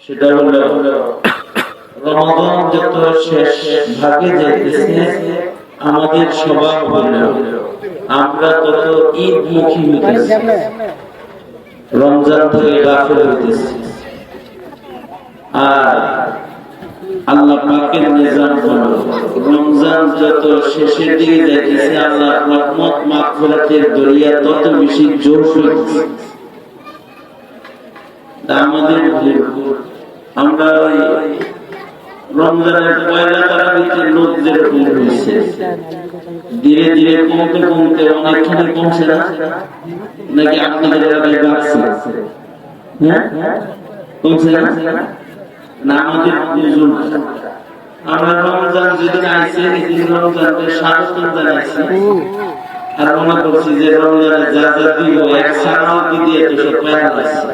সেটা হলো রমাদান যত শেষ ভাগে যাইতেছে আমাদের স্বভাব হলো আমরা তত ঈদ মুখী হইতেছি, রমজান থেকে গাফিল হইতেছি। আর আল্লাহ পাকের নিজাম হলো রমজান যত শেষের দিকে যাইতেছে আল্লাহ রহমত মাগফিরাতের দরিয়া তত বেশি জোর হইতেছে। আমাদের আমরা রমজানের পয়লা তারাবিতে লোক যেরকম হয়েছে ধীরে ধীরে কমতে কমতে অনেকখানি কমছে না নাকি আপনাদের এলাকায় বাড়ছে? কমছে না? না আমাদের আমরা রমজান যেদিন আইছে সেদিন রমজানকে স্বাগতম জানাইছি আর মনে করছি যে রমজানে যা যা দিব এক সারাও দিয়ে তো সব পাওয়া যাচ্ছে।